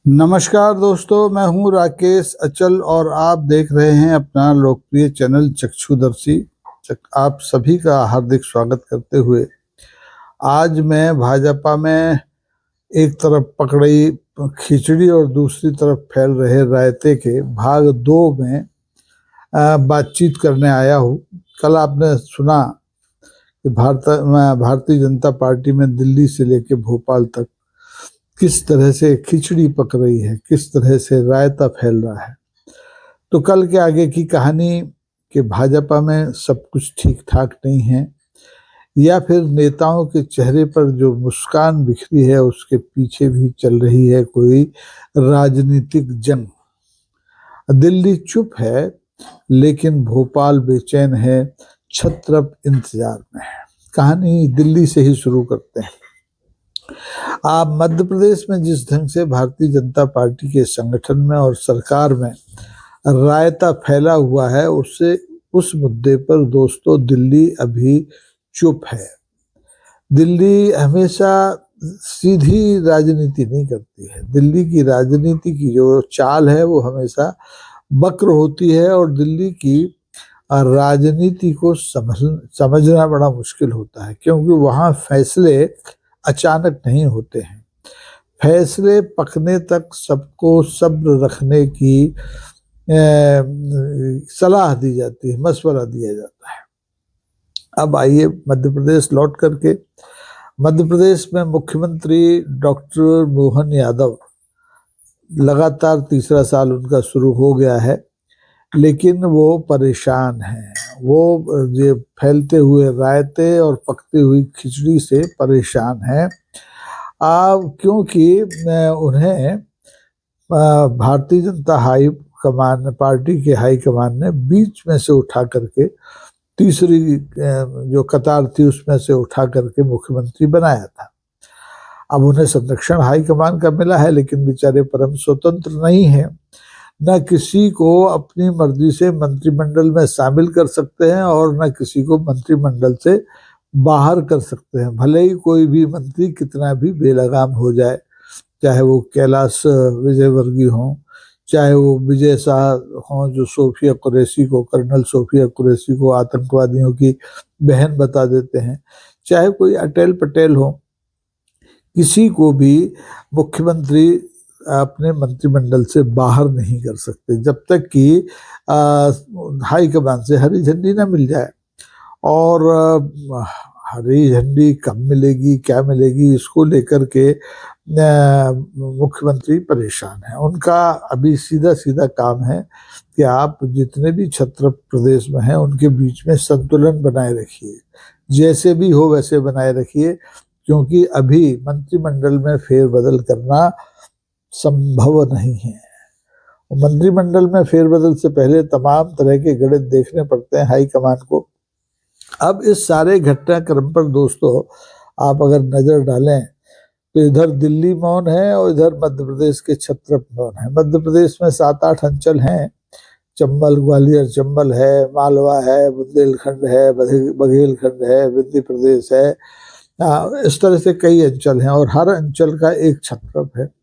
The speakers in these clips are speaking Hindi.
नमस्कार दोस्तों, मैं हूं राकेश अचल और आप देख रहे हैं अपना लोकप्रिय चैनल चक्षुदर्शी। आप सभी का हार्दिक स्वागत करते हुए आज मैं भाजपा में एक तरफ पकड़ी खिचड़ी और दूसरी तरफ फैल रहे रायते के भाग 2 में बातचीत करने आया हूं। कल आपने सुना कि भारतीय जनता पार्टी में दिल्ली से लेकर भोपाल तक किस तरह से खिचड़ी पक रही है, किस तरह से रायता फैल रहा है। तो कल के आगे की कहानी कि भाजपा में सब कुछ ठीक ठाक नहीं है या फिर नेताओं के चेहरे पर जो मुस्कान बिखरी है उसके पीछे भी चल रही है कोई राजनीतिक जंग। दिल्ली चुप है लेकिन भोपाल बेचैन है, छत्रप इंतजार में है। कहानी दिल्ली से ही शुरू करते हैं। आप मध्य प्रदेश में जिस ढंग से भारतीय जनता पार्टी के संगठन में और सरकार में रायता फैला हुआ है, उससे उस मुद्दे पर दोस्तों दिल्ली अभी चुप है। दिल्ली हमेशा सीधी राजनीति नहीं करती है। दिल्ली की राजनीति की जो चाल है वो हमेशा वक्र होती है और दिल्ली की राजनीति को समझना बड़ा मुश्किल होता है, क्योंकि वहाँ फैसले अचानक नहीं होते हैं। फैसले पकने तक सबको सब्र रखने की सलाह दी जाती है, मशवरा दिया जाता है। अब आइए मध्य प्रदेश लौट करके। मध्य प्रदेश में मुख्यमंत्री डॉक्टर मोहन यादव, लगातार तीसरा साल उनका शुरू हो गया है, लेकिन वो परेशान हैं। वो ये फैलते हुए रायते और पकती हुई खिचड़ी से परेशान हैं। क्योंकि उन्हें Bharatiya Janata high command, party के हाई कमान ने बीच में से उठा करके, तीसरी जो कतार थी उसमें से उठा करके मुख्यमंत्री बनाया था। अब उन्हें संरक्षण हाई कमान का मिला है, लेकिन बेचारे परम स्वतंत्र नहीं है। न किसी को अपनी मर्जी से मंत्रिमंडल में शामिल कर सकते हैं और न किसी को मंत्रिमंडल से बाहर कर सकते हैं, भले ही कोई भी मंत्री कितना भी बेलगाम हो जाए, चाहे वो कैलाश विजयवर्गीय हों, चाहे वो विजय शाह हों जो सोफिया कुरैशी को, कर्नल सोफिया कुरैशी को आतंकवादियों की बहन बता देते हैं, चाहे कोई अटल पटेल हो, किसी को भी मुख्यमंत्री अपने मंत्रिमंडल से बाहर नहीं कर सकते जब तक कि हाई कमान से हरी झंडी ना मिल जाए। और हरी झंडी कब मिलेगी, क्या मिलेगी, इसको लेकर के मुख्यमंत्री परेशान है। उनका अभी सीधा सीधा काम है कि आप जितने भी छत्रप प्रदेश में हैं उनके बीच में संतुलन बनाए रखिए, जैसे भी हो वैसे बनाए रखिए, क्योंकि अभी मंत्रिमंडल में फेरबदल करना संभव नहीं है। मंत्रिमंडल में फेरबदल से पहले तमाम तरह के गणित देखने पड़ते हैं हाई कमान को। अब इस सारे घटनाक्रम पर दोस्तों आप अगर नजर डालें तो इधर दिल्ली मौन है और इधर मध्य प्रदेश के छत्रप मौन है। मध्य प्रदेश में 7-8 अंचल हैं, चंबल, ग्वालियर चंबल है, मालवा है, बुंदेलखंड है, बघेलखंड है, विंध्य प्रदेश है। इस तरह से कई अंचल हैं और हर अंचल का एक छत्रप है।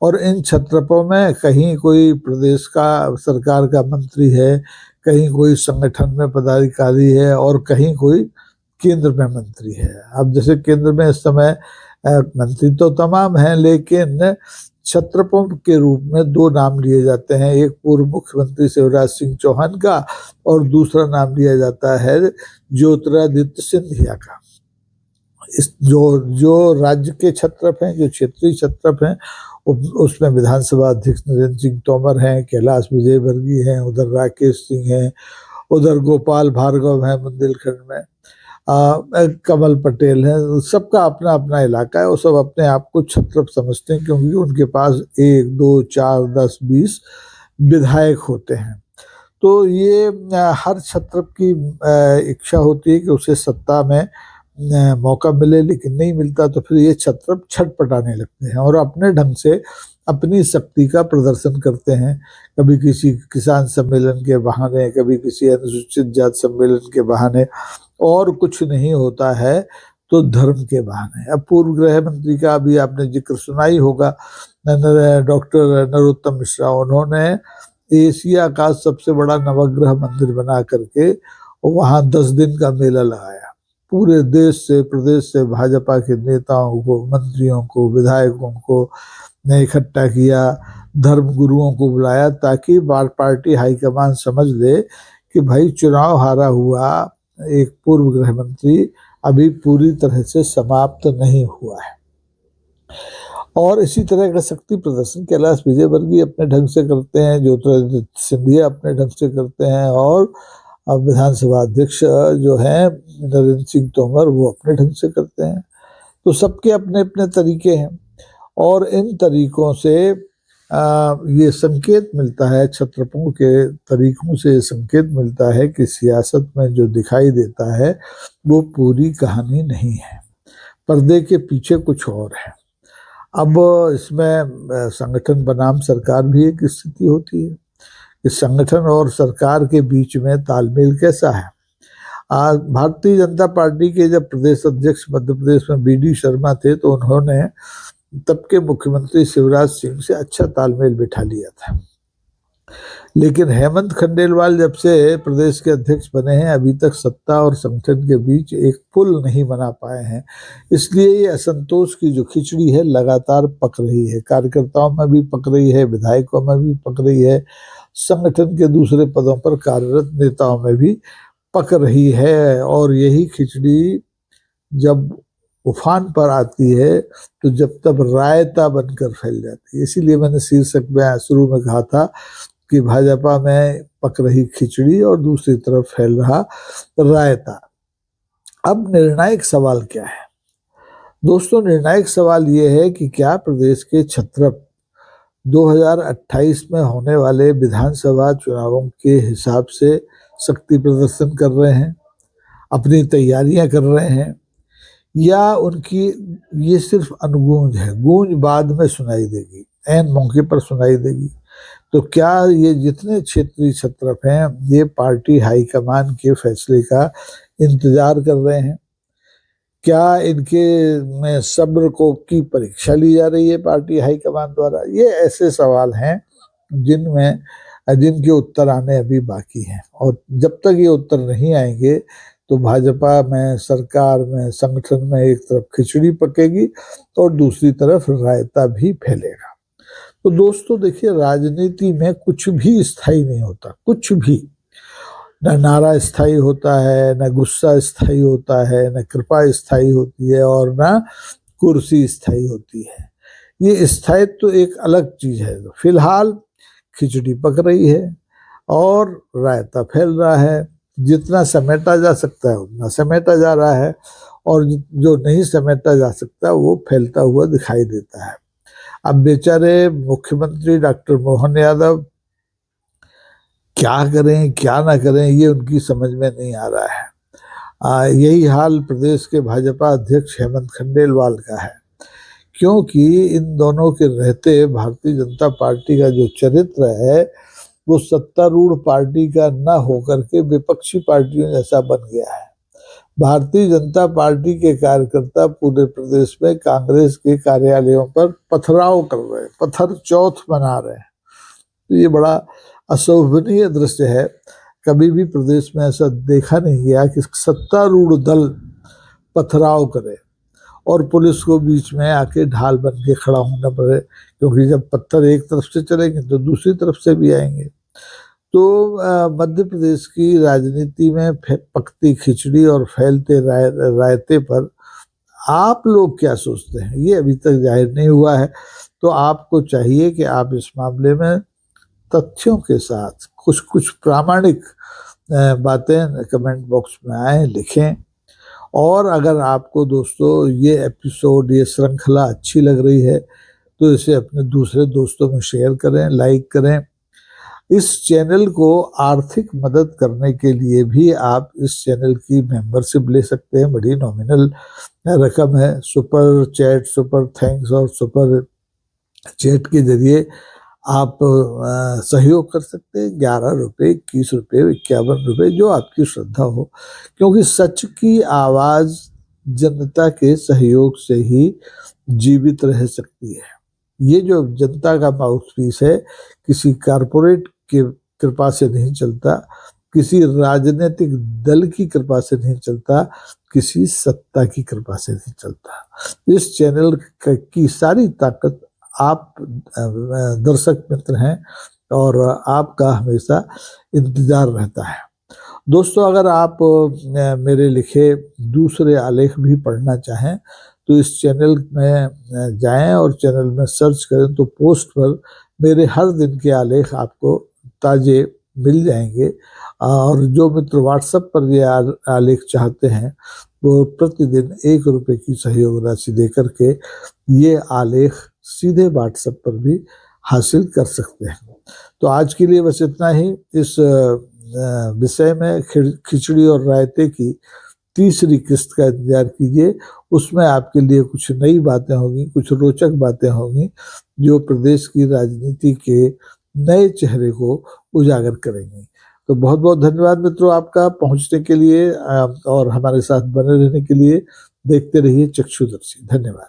और इन छत्रपों में कहीं कोई प्रदेश का सरकार का मंत्री है, कहीं कोई संगठन में पदाधिकारी है और कहीं कोई केंद्र में मंत्री है। अब जैसे केंद्र में इस समय मंत्री तो तमाम हैं, लेकिन छत्रपों के रूप में 2 नाम लिए जाते हैं, एक पूर्व मुख्यमंत्री शिवराज सिंह चौहान का और दूसरा नाम लिया जाता है ज्योतिरादित्य सिंधिया का। इस जो राज्य के छत्रप हैं, जो क्षेत्रीय छत्रप हैं, उसमें विधानसभा अध्यक्ष नरेंद्र सिंह तोमर हैं, कैलाश विजयवर्गीय हैं, उधर राकेश सिंह हैं, उधर गोपाल भार्गव हैं बुंदेलखंड में, कमल पटेल हैं। सबका अपना अपना इलाका है और सब अपने आप को छत्रप समझते हैं, क्योंकि उनके पास 1, 2, 4, 10, 20 विधायक होते हैं। तो ये हर छत्रप की इच्छा होती है कि उसे सत्ता में मौका मिले, लेकिन नहीं मिलता तो फिर ये छत्रप छटपटाने लगते हैं और अपने ढंग से अपनी शक्ति का प्रदर्शन करते हैं। कभी किसी किसान सम्मेलन के बहाने, कभी किसी अनुसूचित जाति सम्मेलन के बहाने, और कुछ नहीं होता है तो धर्म के बहाने। अब पूर्व गृह मंत्री का अभी आपने जिक्र सुना ही होगा डॉक्टर नरोत्तम मिश्रा, उन्होंने एशिया का सबसे बड़ा नवग्रह मंदिर बना करके वहाँ 10 दिन का मेला लगाया। पूरे देश से, प्रदेश से भाजपा के नेताओं को, मंत्रियों को, विधायकों को ने इकट्ठा किया, धर्म गुरुओं को बुलाया, ताकि पार्टी हाईकमान समझ ले कि भाई चुनाव हारा हुआ एक पूर्व गृह मंत्री अभी पूरी तरह से समाप्त नहीं हुआ है। और इसी तरह का शक्ति प्रदर्शन कैलाश विजयवर्गीय अपने ढंग से करते हैं, ज्योतिरादित्य सिंधिया अपने ढंग से करते हैं, और विधानसभा अध्यक्ष जो हैं नरेंद्र सिंह तोमर, वो अपने ढंग से करते हैं। तो सबके अपने अपने तरीके हैं, और इन तरीकों से ये संकेत मिलता है, क्षत्रपों के तरीकों से ये संकेत मिलता है कि सियासत में जो दिखाई देता है वो पूरी कहानी नहीं है, पर्दे के पीछे कुछ और है। अब इसमें संगठन बनाम सरकार भी एक स्थिति होती है कि संगठन और सरकार के बीच में तालमेल कैसा है। आज भारतीय जनता पार्टी के जब प्रदेश अध्यक्ष मध्य प्रदेश में बीडी शर्मा थे, तो उन्होंने तब के मुख्यमंत्री शिवराज सिंह से अच्छा तालमेल बिठा लिया था। लेकिन हेमंत खंडेलवाल जब से प्रदेश के अध्यक्ष बने हैं, अभी तक सत्ता और संगठन के बीच एक पुल नहीं बना पाए हैं। इसलिए ये असंतोष की जो खिचड़ी है लगातार पक रही है, कार्यकर्ताओं में भी पक रही है, विधायकों में भी पक रही है, संगठन के दूसरे पदों पर कार्यरत नेताओं में भी पक रही है। और यही खिचड़ी जब उफान पर आती है तो जब तक रायता बनकर फैल जाती है। इसीलिए मैंने शीर्षक में शुरू में कहा था कि भाजपा में पक रही खिचड़ी और दूसरी तरफ फैल रहा रायता। अब निर्णायक सवाल क्या है दोस्तों? निर्णायक सवाल ये है कि क्या प्रदेश के क्षत्रप 2028 में होने वाले विधानसभा चुनावों के हिसाब से शक्ति प्रदर्शन कर रहे हैं, अपनी तैयारियां कर रहे हैं, या उनकी ये सिर्फ अनुगूंज है, गूंज बाद में सुनाई देगी, ऐन मौके पर सुनाई देगी। तो क्या ये जितने क्षेत्रीय क्षत्रप हैं, ये पार्टी हाईकमान के फैसले का इंतजार कर रहे हैं? क्या इनके में सब्र को की परीक्षा ली जा रही है पार्टी हाईकमान द्वारा? ये ऐसे सवाल हैं जिनके उत्तर आने अभी बाकी हैं, और जब तक ये उत्तर नहीं आएंगे तो भाजपा में, सरकार में, संगठन में एक तरफ खिचड़ी पकेगी और दूसरी तरफ रायता भी फैलेगा। तो दोस्तों देखिए, राजनीति में कुछ भी स्थायी नहीं होता, कुछ भी। न नारा स्थायी होता है, न गुस्सा स्थायी होता है, न कृपा स्थायी होती है, और न कुर्सी स्थायी होती है। ये स्थायित्व तो एक अलग चीज है। फिलहाल खिचड़ी पक रही है और रायता फैल रहा है। जितना समेटा जा सकता है उतना समेटा जा रहा है, और जो नहीं समेटा जा सकता वो फैलता हुआ दिखाई देता है। अब बेचारे मुख्यमंत्री डॉक्टर मोहन यादव क्या करें क्या ना करें, ये उनकी समझ में नहीं आ रहा है। यही हाल प्रदेश के भाजपा अध्यक्ष हेमंत खंडेलवाल का है, क्योंकि इन दोनों के रहते भारतीय जनता पार्टी का जो चरित्र है वो सत्तारूढ़ पार्टी का न होकर के विपक्षी पार्टियों जैसा बन गया है। भारतीय जनता पार्टी के कार्यकर्ता पूरे प्रदेश में कांग्रेस के कार्यालयों पर पथराव कर रहे हैं, पत्थर चौथ मना रहे हैं। तो ये बड़ा अशोभनीय दृश्य है। कभी भी प्रदेश में ऐसा देखा नहीं गया कि सत्तारूढ़ दल पथराव करे और पुलिस को बीच में आके ढाल बन के खड़ा होना पड़े, क्योंकि जब पत्थर एक तरफ से चलेंगे तो दूसरी तरफ से भी आएंगे। तो मध्य प्रदेश की राजनीति में पकती खिचड़ी और फैलते रायते पर आप लोग क्या सोचते हैं, ये अभी तक जाहिर नहीं हुआ है। तो आपको चाहिए कि आप इस मामले में तथ्यों के साथ कुछ प्रामाणिक बातें कमेंट बॉक्स में आए, लिखें। और अगर आपको दोस्तों ये एपिसोड, ये श्रृंखला अच्छी लग रही है तो इसे अपने दूसरे दोस्तों में शेयर करें, लाइक करें। इस चैनल को आर्थिक मदद करने के लिए भी आप इस चैनल की मेंबरशिप ले सकते हैं। बड़ी नॉमिनल रकम है। सुपर चैट, सुपर थैंक्स और सुपर चैट के जरिए आप सहयोग कर सकते हैं। 11 रुपये, 21 रुपये, 51 रुपये, जो आपकी श्रद्धा हो, क्योंकि सच की आवाज़ जनता के सहयोग से ही जीवित रह सकती है। ये जो जनता का माउथपीस है, किसी कारपोरेट के कृपा से नहीं चलता, किसी राजनीतिक दल की कृपा से नहीं चलता, किसी सत्ता की कृपा से नहीं चलता। इस चैनल की सारी ताकत आप दर्शक मित्र हैं और आपका हमेशा इंतजार रहता है। दोस्तों, अगर आप मेरे लिखे दूसरे आलेख भी पढ़ना चाहें तो इस चैनल में जाएं और चैनल में सर्च करें तो पोस्ट पर मेरे हर दिन के आलेख आपको ताजे मिल जाएंगे। और जो मित्र व्हाट्सएप पर ये आलेख चाहते हैं वो प्रतिदिन 1 रुपये की सहयोग राशि देकर के ये आलेख सीधे व्हाट्सएप पर भी हासिल कर सकते हैं। तो आज के लिए बस इतना ही। इस विषय में खिचड़ी और रायते की तीसरी किस्त का इंतजार कीजिए। उसमें आपके लिए कुछ नई बातें होंगी, कुछ रोचक बातें होंगी जो प्रदेश की राजनीति के नए चेहरे को उजागर करेंगी। तो बहुत बहुत धन्यवाद मित्रों आपका पहुंचने के लिए और हमारे साथ बने रहने के लिए। देखते रहिए चक्षुदर्शी। धन्यवाद।